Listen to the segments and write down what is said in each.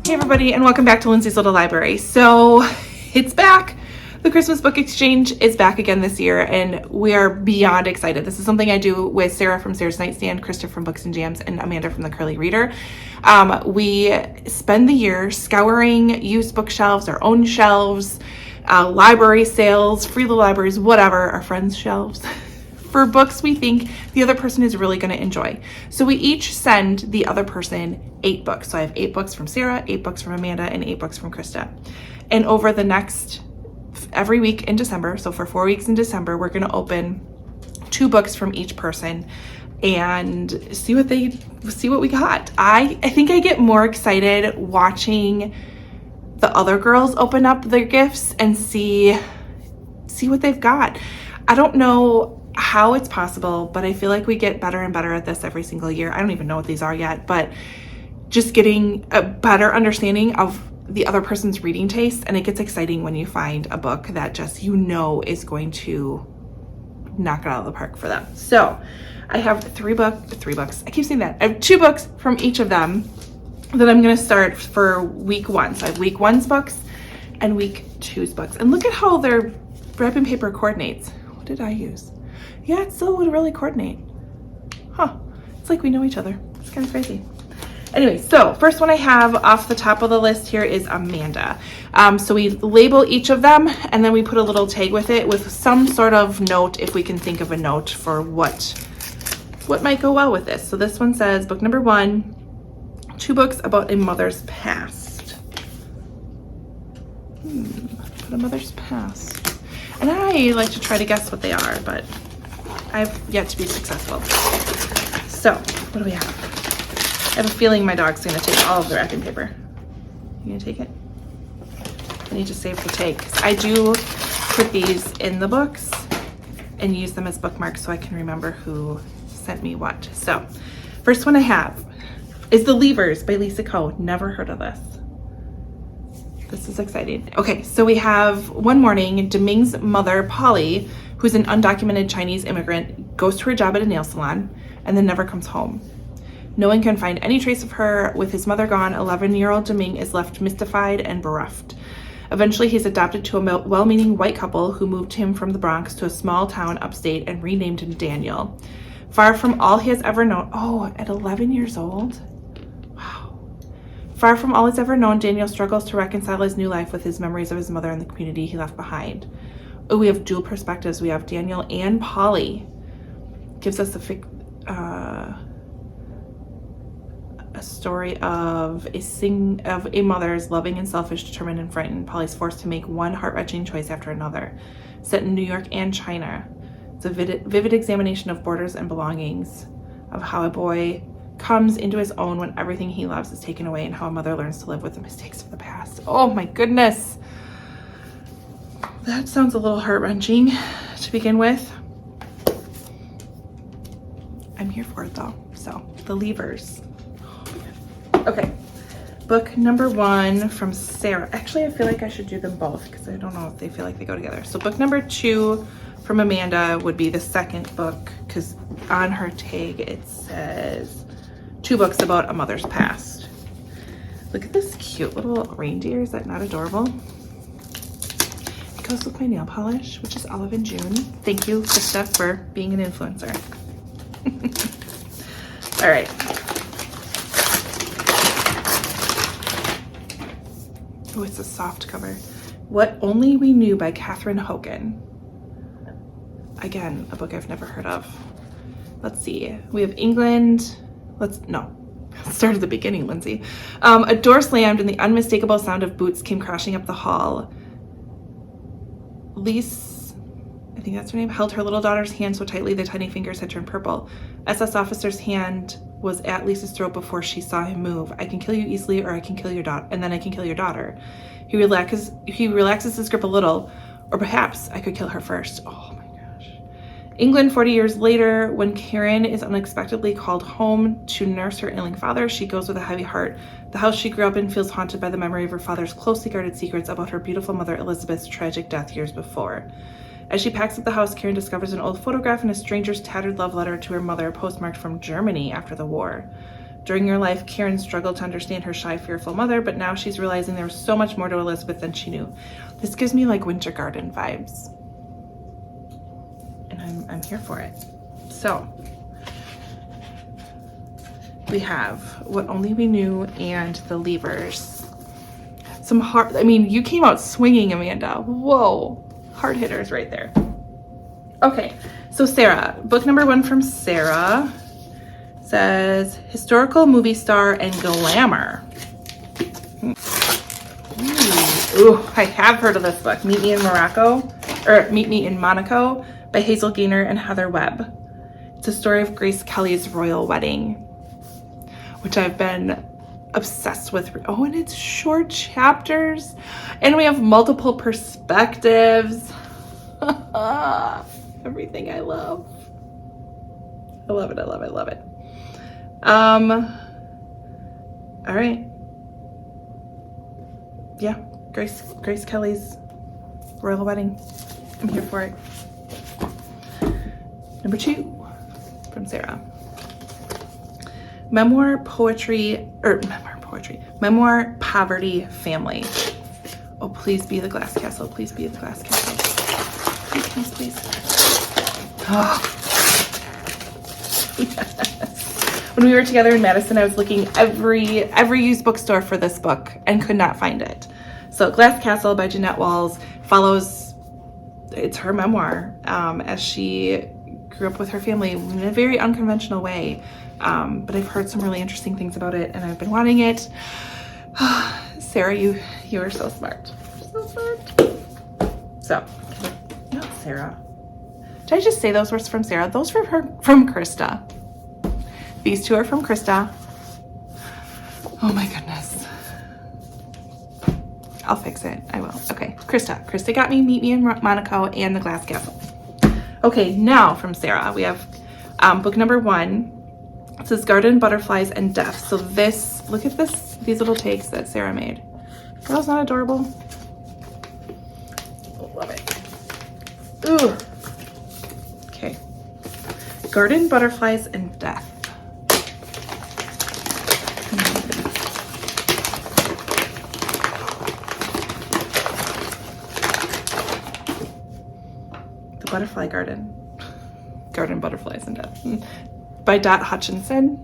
Hey everybody, and welcome back to Lindsey's Little Library. So it's back. The Christmas book exchange is back again this year, and we are beyond excited. This is something I do with Sarah from Sarah's Nightstand, Krista from Books and Jams, and Amanda from The Curly Reader. We spend the year scouring used bookshelves, our own shelves, library sales, free little libraries, whatever, our friends' shelves, for books we think the other person is really going to enjoy. So we each send the other person 8 books. So I have 8 books from Sarah, 8 books from Amanda, and 8 books from Krista. And over the next, every week in December, so for 4 weeks in December, we're going to open 2 books from each person and see what we got. I think I get more excited watching the other girls open up their gifts and see what they've got. I don't know how it's possible, but I feel like we get better and better at this every single year. I don't even know what these are yet, but just getting a better understanding of the other person's reading taste, and it gets exciting when you find a book that just is going to knock it out of the park for them. So I have 3 books. I keep saying that. I have 2 books from each of them that I'm going to start for week 1. So I have week 1's books and week 2's books. And look at how their wrapping paper coordinates. What did I use? Yeah, it still would really coordinate. Huh. It's like we know each other. It's kind of crazy. Anyway, so first one I have off the top of the list here is Amanda. So we label each of them, and then we put a little tag with it with some sort of note, if we can think of a note for what might go well with this. So this one says, book number 1, 2 books about a mother's past. Put a mother's past. And I like to try to guess what they are, but I've yet to be successful. So what do we have? I have a feeling my dog's gonna take all of the wrapping paper. You gonna take it? I need to save the tag, because I do put these in the books and use them as bookmarks so I can remember who sent me what. So first one I have is The Leavers by Lisa Ko. Never heard of this. This is exciting. Okay, so we have one morning, Deming's mother, Polly, who's an undocumented Chinese immigrant, goes to her job at a nail salon and then never comes home. No one can find any trace of her. With his mother gone, 11-year-old Deming is left mystified and bereft. Eventually, he's adopted to a well-meaning white couple who moved him from the Bronx to a small town upstate and renamed him Daniel. Far from all he has ever known, at 11 years old? Wow. Far from all he's ever known, Daniel struggles to reconcile his new life with his memories of his mother and the community he left behind. Oh, we have dual perspectives. We have Daniel and Polly. Gives us a story of a mother's loving and selfish, determined and frightened. Polly's forced to make one heart-wrenching choice after another. Set in New York and China. It's a vivid examination of borders and belongings, of how a boy comes into his own when everything he loves is taken away, and how a mother learns to live with the mistakes of the past. Oh my goodness. That sounds a little heart-wrenching to begin with. I'm here for it though. So, The Leavers. Okay, book number 1 from Sarah. Actually, I feel like I should do them both because I don't know if they feel like they go together. So book number 2 from Amanda would be the second book, because on her tag it says 2 books about a mother's past. Look at this cute little reindeer. Is that not adorable? It goes with my nail polish, which is Olive and June. Thank you, Krista, for being an influencer. All right. Oh, it's a soft cover. What Only We Knew by Catherine Hogan. Again, a book I've never heard of. Let's see. We have England. Let's start at the beginning, Lindsey. A door slammed and the unmistakable sound of boots came crashing up the hall. Lise, I think that's her name, held her little daughter's hand so tightly the tiny fingers had turned purple. SS officer's hand was at Lisa's throat before she saw him move. I can kill you easily, or I can kill your daughter, and then I can kill your daughter. He relaxes his grip a little, or perhaps I could kill her first. Oh my gosh. England 40 years later, when Karen is unexpectedly called home to nurse her ailing father, she goes with a heavy heart. The house she grew up in feels haunted by the memory of her father's closely guarded secrets about her beautiful mother Elizabeth's tragic death years before. As she packs up the house, Karen discovers an old photograph and a stranger's tattered love letter to her mother, postmarked from Germany after the war. During her life, Karen struggled to understand her shy, fearful mother, but now she's realizing there was so much more to Elizabeth than she knew. This gives me like Winter Garden vibes. And I'm here for it. So, we have What Only We Knew and The Leavers. Some hard, I mean, you came out swinging, Amanda. Whoa, hard hitters right there. Okay, so Sarah, book number 1 from Sarah says historical movie star and glamour. Ooh, I have heard of this book. Meet Me in Monaco by Hazel Gaynor and Heather Webb. It's a story of Grace Kelly's royal wedding, which I've been obsessed with. Oh, and it's short chapters, and we have multiple perspectives. Everything I love. I love it, I love it, I love it. All right. Yeah, Grace Kelly's royal wedding. I'm here for it. Number 2 from Sarah. Memoir Poverty Family. Oh, please be the Glass Castle. Please be the Glass Castle. Please, please, please. Oh. Yes. When we were together in Madison, I was looking every used bookstore for this book and could not find it. So Glass Castle by Jeanette Walls follows, it's her memoir, as she grew up with her family in a very unconventional way. But I've heard some really interesting things about it and I've been wanting it. Sarah, you are so smart. So smart. So, not Sarah. Did I just say those words from Sarah? Those were from Krista. These 2 are from Krista. Oh my goodness. I'll fix it. I will. Okay, Krista. Krista got me Meet Me in Monaco and The Glass Castle. Okay, now from Sarah, we have book number 1. It says Garden, Butterflies, and Death. So this, look at this, these little takes that Sarah made. Are those not adorable? Love it. Ooh. Okay. Garden, Butterflies, and Death. The Butterfly Garden. Garden, Butterflies, and Death. By Dot Hutchinson.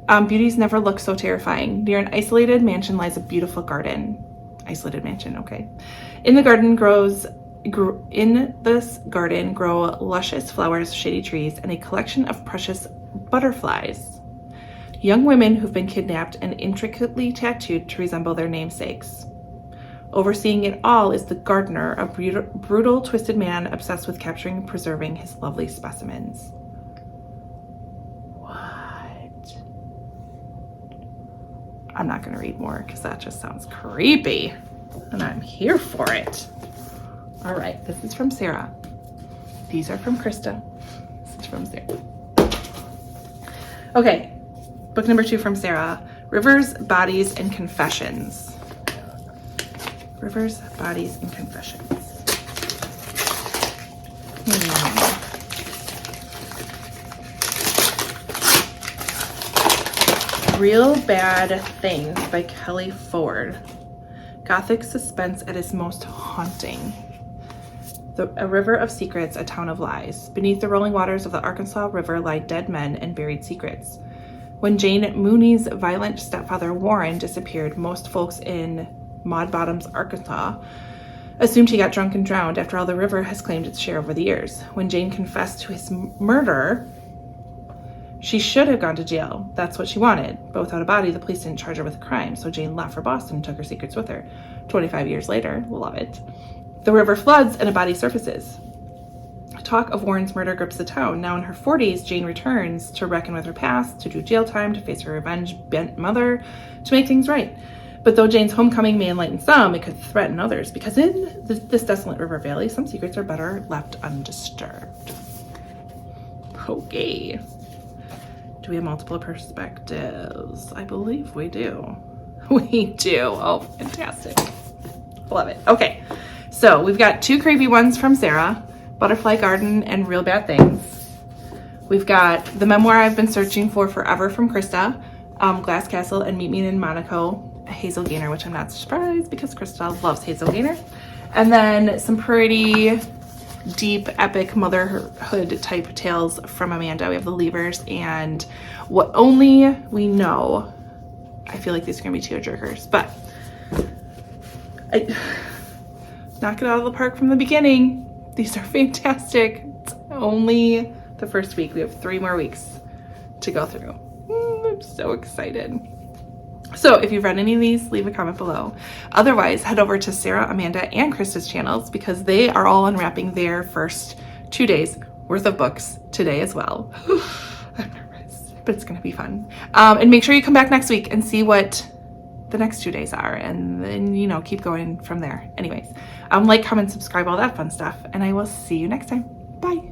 Beauties never look so terrifying. Near an isolated mansion lies a beautiful garden. Isolated mansion, okay. In this garden grow luscious flowers, shady trees, and a collection of precious butterflies. Young women who've been kidnapped and intricately tattooed to resemble their namesakes. Overseeing it all is the gardener, a brutal, twisted man obsessed with capturing and preserving his lovely specimens. I'm not going to read more because that just sounds creepy, and I'm here for it. All right, this is from Sarah. These are from Krista. This is from Sarah. Okay, book number 2 from Sarah. Rivers, Bodies, and Confessions. Rivers, Bodies, and Confessions. Real Bad Things by Kelly Ford. Gothic suspense at its most haunting. A river of secrets, a town of lies. Beneath the rolling waters of the Arkansas River lie dead men and buried secrets. When Jane Mooney's violent stepfather Warren disappeared, most folks in Maud Bottoms, Arkansas, assumed he got drunk and drowned. After all, the river has claimed its share over the years. When Jane confessed to his murder, she should have gone to jail. That's what she wanted. But without a body, the police didn't charge her with a crime, so Jane left for Boston and took her secrets with her. 25 years later, love it. The river floods and a body surfaces. Talk of Warren's murder grips the town. Now in her 40s, Jane returns to reckon with her past, to do jail time, to face her revenge-bent mother, to make things right. But though Jane's homecoming may enlighten some, it could threaten others, because in this desolate river valley, some secrets are better left undisturbed. Okay. Do we have multiple perspectives? I believe we do. We do. Oh, fantastic. Love it. Okay, so we've got 2 creepy ones from Sarah, Butterfly Garden and Real Bad Things. We've got the memoir I've been searching for forever from Krista, Glass Castle and Meet Me in Monaco, Hazel Gaynor, which I'm not surprised because Krista loves Hazel Gaynor. And then some pretty deep, epic motherhood type tales from Amanda. We have The Leavers and What Only We Know. I feel like these are gonna be tearjerkers, but I knock it out of the park from the beginning. These are fantastic. It's only the first week. We have 3 more weeks to go through. I'm so excited. So if you've read any of these, leave a comment below. Otherwise, head over to Sarah, Amanda, and Krista's channels because they are all unwrapping their first 2 days worth of books today as well. I'm nervous, but it's gonna be fun. And make sure you come back next week and see what the next 2 days are, and then, you know, keep going from there. Anyways, like, comment, subscribe, all that fun stuff, and I will see you next time. Bye.